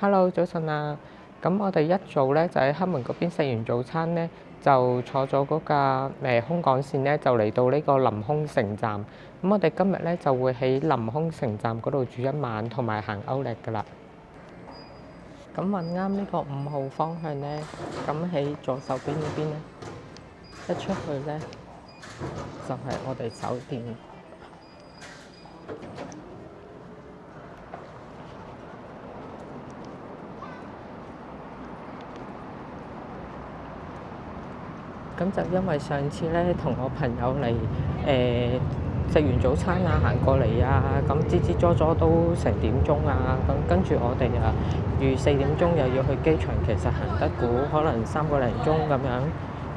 Hello，早晨啊！咁我哋一早咧就喺黑門嗰邊食完早餐咧，就坐咗嗰架空港線咧，就嚟到呢個臨空城站。咁我哋今日咧就會喺臨空城站嗰度住一晚，同埋行歐力噶啦。咁揾啱呢個5號方向咧，咁喺左手邊嗰邊咧，一出去咧就係我哋酒店。咁就因為上次咧同我朋友嚟食完早餐啊，行過嚟啊，咁支支咗都成點鐘啊，咁跟住我哋啊預4點鐘又要去機場，其實行得估可能3個零鐘咁樣，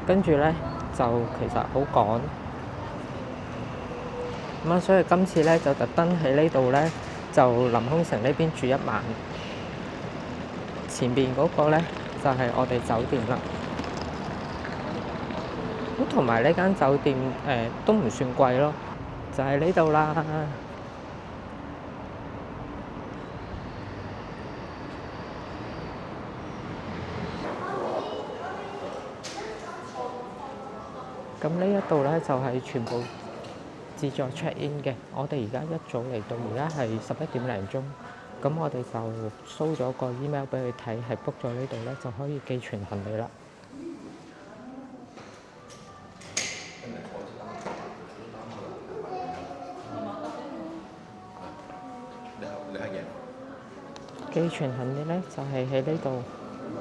跟住咧就其實好趕。咁啊，所以今次咧就特登喺呢度咧就臨空城呢邊住一晚，前邊嗰個咧就係我哋酒店啦。咁同埋呢間酒店都唔算貴咯，就係呢度啦。咁呢一度咧就係全部自助 check in 嘅。我哋而家一早嚟到，而家係11點零鐘。咁我哋就 show 咗個 email 俾佢睇，係 book 咗呢度咧，就可以寄存行李啦。寄存行李咧就係喺呢度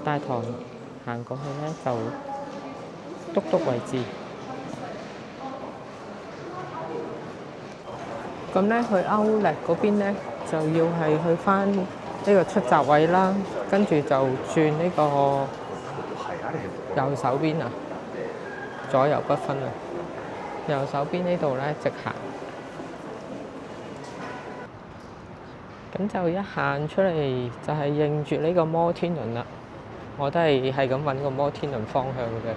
大堂行過去咧，就篤位置。咁咧去歐力嗰邊咧就要係去翻呢個出閘位啦，跟住就轉呢個右手邊啊，左右不分啊。右手邊呢度咧直行，咁就一行出嚟就係認住呢個摩天輪啦。我都係咁揾個摩天輪方向嘅，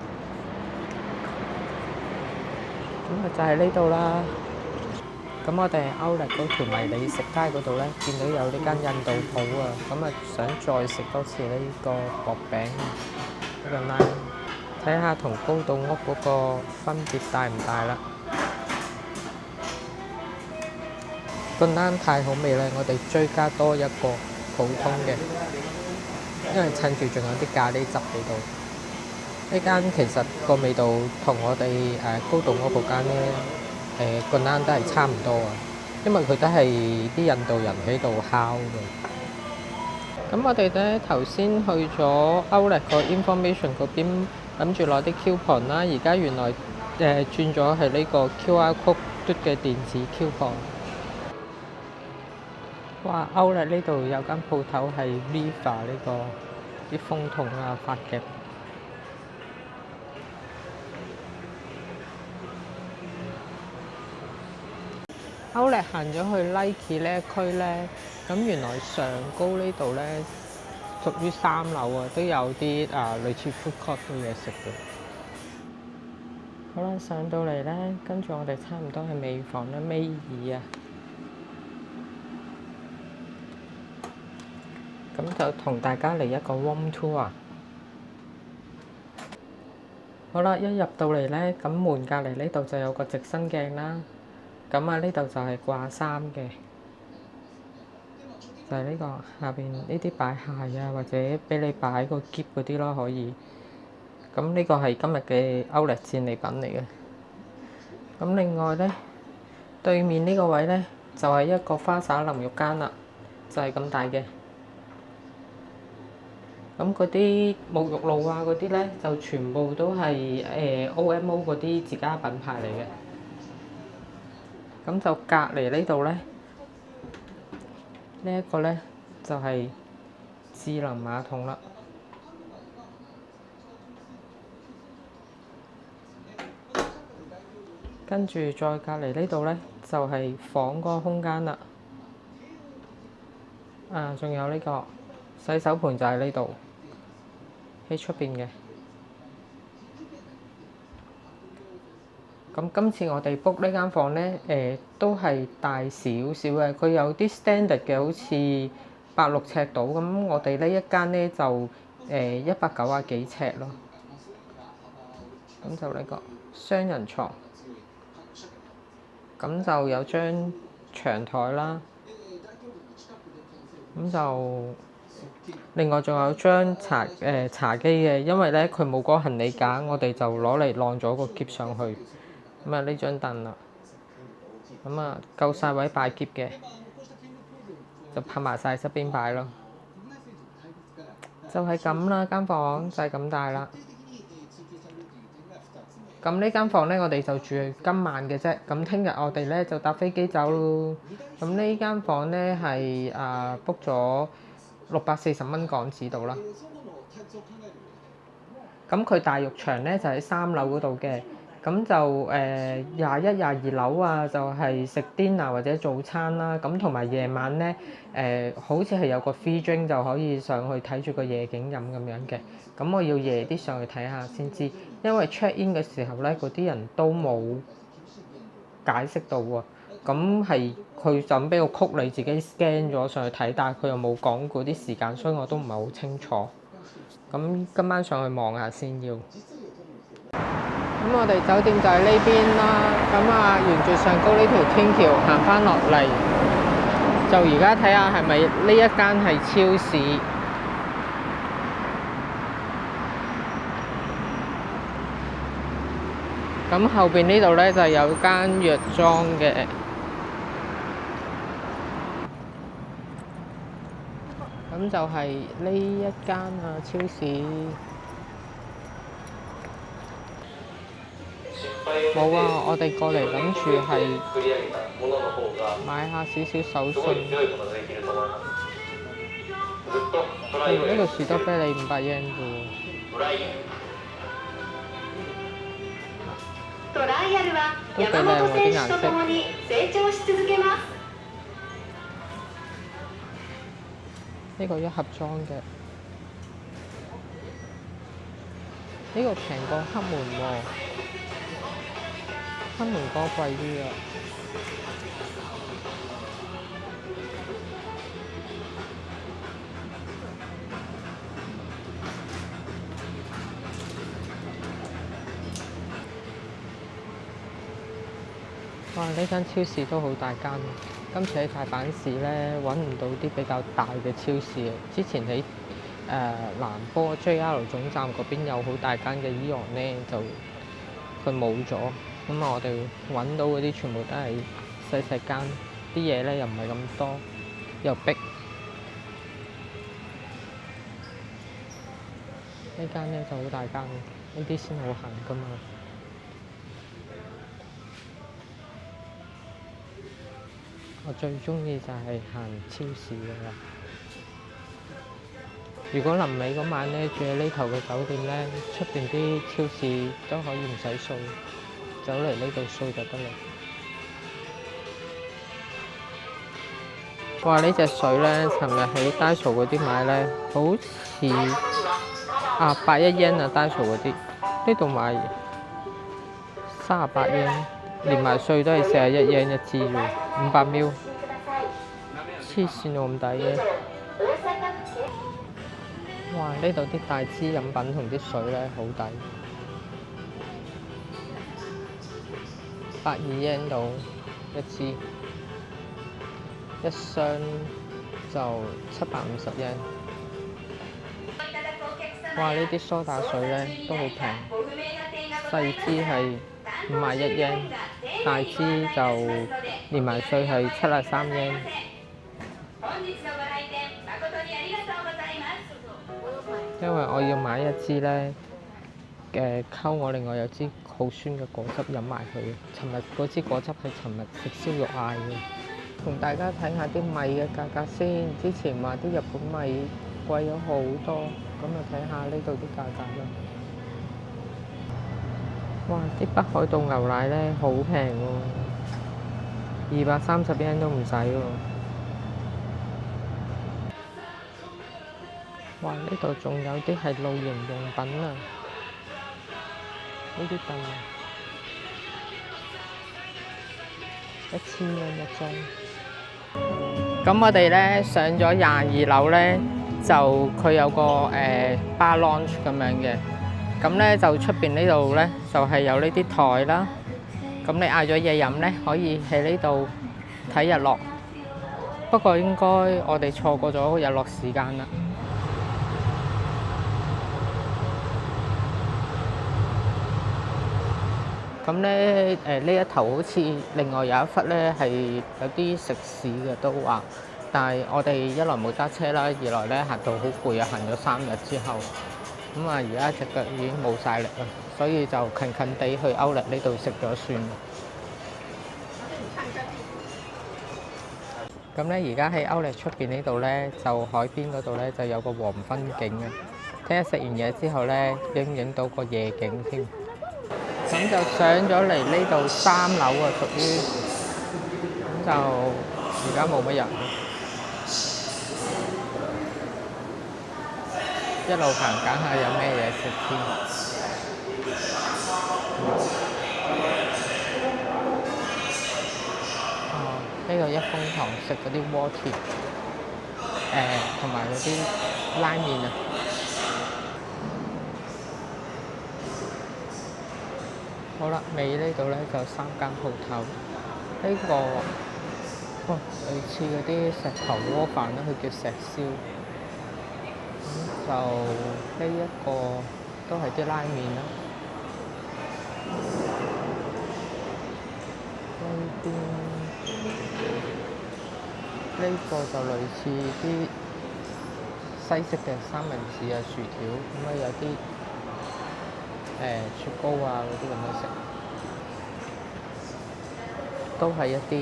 咁啊就係呢度啦。咁我哋歐力嗰條迷你食街嗰度咧，見到有呢間印度鋪啊，咁啊想再食多次呢個薄餅呢個拉，睇下同高島屋嗰個分別大唔大啦。個攬太好味啦，我哋追加多一個普通嘅，因為趁住仲有啲咖喱汁喺度。呢間其實個味道同我哋高島屋嗰間咧個攬都係差唔多啊，因為佢都係啲印度人喺度烤嘅。咁我哋咧頭先去咗歐力個 information 嗰邊，諗住攞啲 coupon 啦，而家原來轉咗係呢個 QR code 嘟嘅電子 coupon。哇！歐力呢度有間鋪頭係 Viva 呢個啲風筒啊、髮夾。歐力行咗去 Nike 呢一區咧，咁原來上高呢度咧屬於3樓啊，都有啲類似 food court 嘅嘢食嘅。好啦，上到嚟咧，跟住我哋差唔多係尾房啦，尾2啊。咁就同大家嚟一個 room tour 啊！好啦，一入到嚟咧，咁門隔離呢度就有個直身鏡啦。咁啊，呢度就係掛衫嘅，就係呢個下邊呢啲擺鞋啊，或者俾你擺個篋嗰啲咯，可以。咁呢個係今日嘅歐力戰利品嚟嘅。咁另外咧，對面呢個位咧就係一個花灑淋浴間啦，就係咁大嘅。咁嗰啲沐浴露啊嗰啲咧，就全部都係OMO 嗰啲自家品牌嚟嘅。咁就隔離呢度咧，呢一個咧就係智能馬桶啦。跟住再隔離呢度咧，就係房嗰個空間啦。仲有呢個洗手盆就喺呢度，喺出邊嘅。咁今次我哋 book 呢間房咧，都係大少少嘅，佢有啲 standard 嘅，好似160尺到，咁我哋呢一間咧就190幾尺咯。咁就呢個雙人床，咁就有張長台啦。咁就另外仲有張茶幾嘅，因為咧佢冇嗰個行李架，我哋就攞嚟晾咗個篋上去。咁啊呢張凳啦，咁啊夠晒位擺篋嘅，就拍埋晒側邊擺咯。就係咁啦，間房就係咁大啦。咁呢間房咧，我哋就住今晚嘅啫。咁聽日我哋咧就搭飛機走咯。咁呢間房咧係book 咗640蚊港紙度啦。咁佢大浴場咧就喺3樓嗰度嘅。咁就21、22樓啊，就係食 dinner 或者早餐啦。咁同埋夜晚咧好似係有個 free drink 就可以上去睇住個夜景飲咁樣嘅。咁我要夜啲上去睇下先知，因為 check in 嘅時候咧，嗰啲人都冇解釋到喎。咁係佢就咁俾個曲你自己 scan 咗上去睇，但係佢又冇講嗰啲時間，所以我都唔係好清楚。咁今晚上去望下先要。咁我哋酒店就喺呢邊啦。咁沿住上高呢條天橋行翻落嚟，就而家睇下係咪呢一間係超市。咁後邊呢度咧就有間藥妝嘅。咁就係呢一間超市。冇啊！我哋過嚟諗住係買下少少手信。呢個士多啤梨500日圓啫喎。都幾靚喎啲顏色。呢個一盒裝嘅，呢個平過黑門喎。黑門哥貴啲啊！哇！呢間超市都好大間，今次喺大阪市咧揾唔到啲比較大嘅超市啊！之前喺南波 JR 總站嗰邊有好大間嘅AEON咧，就佢冇咗。咁我哋揾到嗰啲全部都係細細間，啲嘢咧又唔係咁多，又逼。呢間咧就好大間，呢啲先好行㗎嘛。我最中意就係行超市㗎啦。如果臨尾嗰晚咧住喺呢頭嘅酒店咧，出邊啲超市都可以唔使掃，走嚟呢度掃就得啦。哇！呢隻水咧，尋日喺 Daiso 嗰啲買咧，好似81 yen 啊 ，Daiso 嗰啲，呢度買38 yen，連埋稅都係41 yen 一支喎，500 ml， 黐線喎咁抵嘅。哇！呢度啲大支飲品同啲水咧好抵，82 yen 到一支，一箱就750 yen。哇！呢啲蘇打水咧都好平，細支係51 yen， 大支就連埋稅係73 yen。因為我要買一支咧溝我另外有支好酸嘅果汁飲埋佢。尋日嗰支果汁係尋日食燒肉嗌嘅。同大家睇下啲米嘅價格先。之前話啲日本米貴咗好多，咁就睇下呢度啲價格啦。哇！啲北海道牛奶咧好平喎，230 yen 都唔使喎。哇！呢度仲有啲係露營用品啊，呢啲凳1000 yen 一張。咁我哋咧上咗22樓咧，就佢有個bar lounge 咁樣嘅。咁咧就出邊呢度咧就係有呢啲台啦。咁你嗌咗嘢飲咧，可以喺呢度睇日落。不過應該我哋錯過咗日落時間啦。咁咧呢一頭好似另外有一忽咧係有啲食肆嘅都話，但係我哋一來冇揸車啦，二來咧行到好攰啊，行咗3日之後，咁啊而家隻腳已經冇晒力啦，所以就近近地去歐力呢度食咗算。咁咧而家喺歐力出邊呢度咧，就海邊嗰度咧就有個黃昏景嘅，聽日食完嘢之後咧影到個夜景添。咁就上咗嚟呢度3樓啊，屬於咁就而家冇乜人，一路行揀下有咩嘢食先。呢度一風堂食嗰啲鍋貼，同埋嗰啲拉麵啊。好啦，尾呢度咧就3間鋪頭，呢個類似嗰啲石頭鍋飯啦，佢叫石燒。咁就呢一個都係啲拉麵啦。呢個就類似啲西式嘅三文治啊、薯條，咁啊有啲雪糕啊嗰啲咁樣食，都係一啲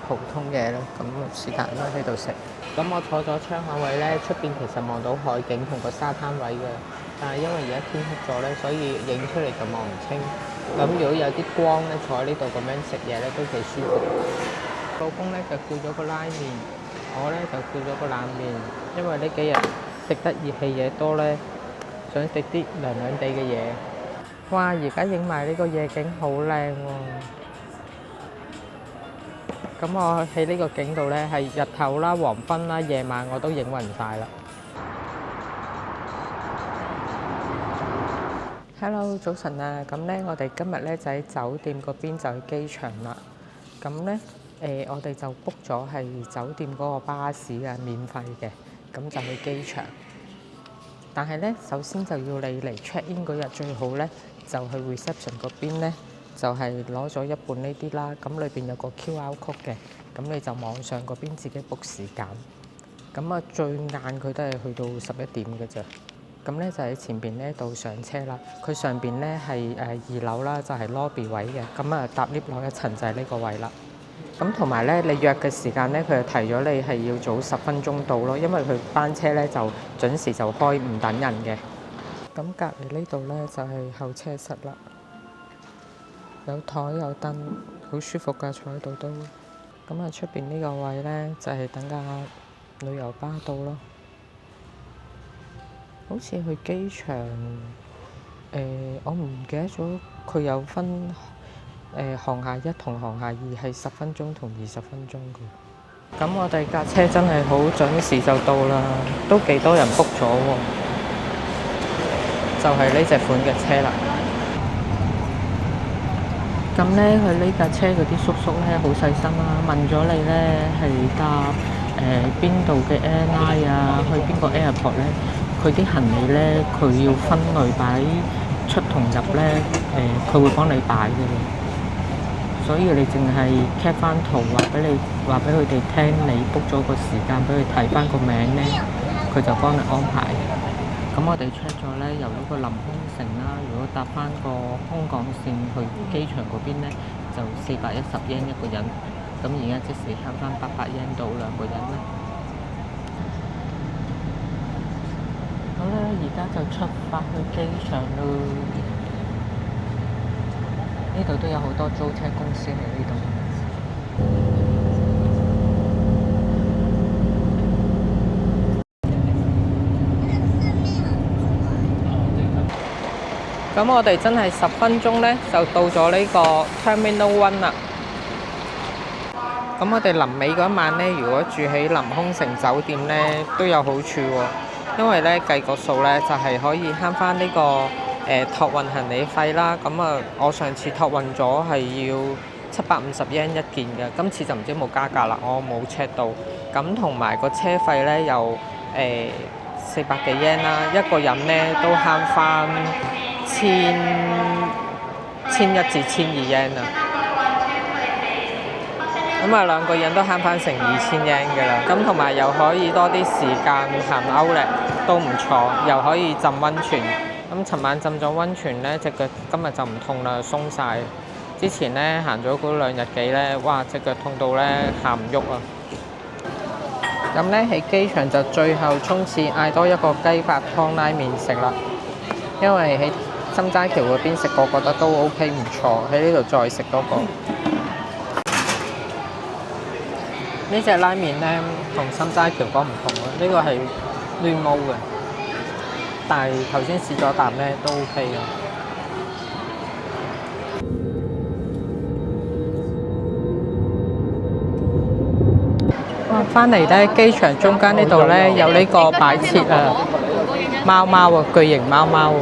普通嘅啦。咁是但啦喺度食。咁我坐咗窗口位咧，出邊其實望到海景同個沙灘位嘅，但係因為而家天黑咗咧，所以影出嚟就望唔清。咁如果有啲光咧，坐喺呢度咁樣食嘢咧，都幾舒服。老公咧就叫咗個拉麵，我咧就叫咗個冷麵，因為呢幾日食得熱氣嘢多咧，想食啲涼涼地嘅嘢。哇！而家影埋呢個夜景好靚喎。咁我喺呢個景度咧，係日頭啦、黃昏啦、夜晚我都影暈晒啦。Hello， 早晨啊！咁咧，我哋今日咧就喺酒店嗰邊就去機場啦。咁咧，我哋就 book 咗係酒店嗰個巴士啊，免費嘅，咁就去機場。但係咧，首先就要你嚟 check in 嗰日最好咧，就去 reception 嗰邊咧，就係攞咗一本呢啲啦。咁裏邊有個 QR code 嘅，咁你就網上嗰邊自己 book 時間。咁啊，最晏佢都係去到11點嘅啫。咁咧就喺前邊呢度上車啦。佢上邊咧係2樓啦，就係 lobby 位嘅。咁啊，搭 lift 落一層就係呢個位啦。咁同埋咧，你約嘅時間咧，佢就提咗你係要早10分鐘到咯，因為佢班車咧就準時就開，唔等人嘅。咁隔離呢度咧就係候車室啦，有台有燈，好舒服㗎，坐喺度都。咁啊，出邊呢個位咧就係等架旅遊巴到咯。好似去機場，我唔記得咗，佢有分航廈1同航廈2係10分鐘同20分鐘嘅。咁我哋架車真係好準時就到啦，都幾多人 book 咗喎。就係呢隻款嘅車啦。咁咧，佢呢架車嗰啲叔叔咧好細心啦，問咗你咧係搭邊度嘅 airline 啊，去邊個 airport 咧？佢啲行李咧，佢要分類擺出同入咧，佢會幫你擺嘅。所以你淨係 cap 翻圖，話俾佢哋聽，你 book 咗個時間，俾佢睇翻個名咧，佢就幫你安排。咁我哋 check 咗咧，由呢個臨空城啦，如果搭翻個空港線去機場嗰邊咧，就410 yen 一個人。咁而家即時慳翻800 yen 到2個人啦。好啦，而家就出發去機場咯。呢度都有好多租車公司喺呢度。咁我哋真係10分鐘咧，就到咗呢個 Terminal 1啦。咁我哋臨尾嗰一晚咧，如果住喺臨空城酒店咧，都有好處喎。因為咧計個數咧，就係可以慳翻呢個託運行李費啦。咁啊，我上次託運咗係要750 yen 一件嘅，今次就唔知有冇加價啦，我冇 check 到。咁同埋個車費咧又400幾 yen 啦，一個人咧都慳翻1100至1200 yen 啊。咁啊，兩個人都慳翻成2000 yen 嘅啦。咁同埋又可以多啲時間行Outlet，都唔錯，又可以浸溫泉。咁尋晚浸咗溫泉咧，隻腳今日就唔痛啦，鬆晒。之前咧行咗嗰2日幾咧，哇！隻腳痛到咧行唔喐啊！咁咧喺機場就最後衝刺嗌多一個雞白湯拉麵食啦，因為喺心齋橋嗰邊食過，覺得都 OK 唔錯，喺呢度再食多個。呢隻拉麵咧同心齋橋嗰唔同啊，呢個係亂毛嘅，但係頭先試咗啖咧都 OK 嘅。哇！翻嚟咧機場中間呢度咧有呢個擺設啊，貓貓啊，巨型貓貓。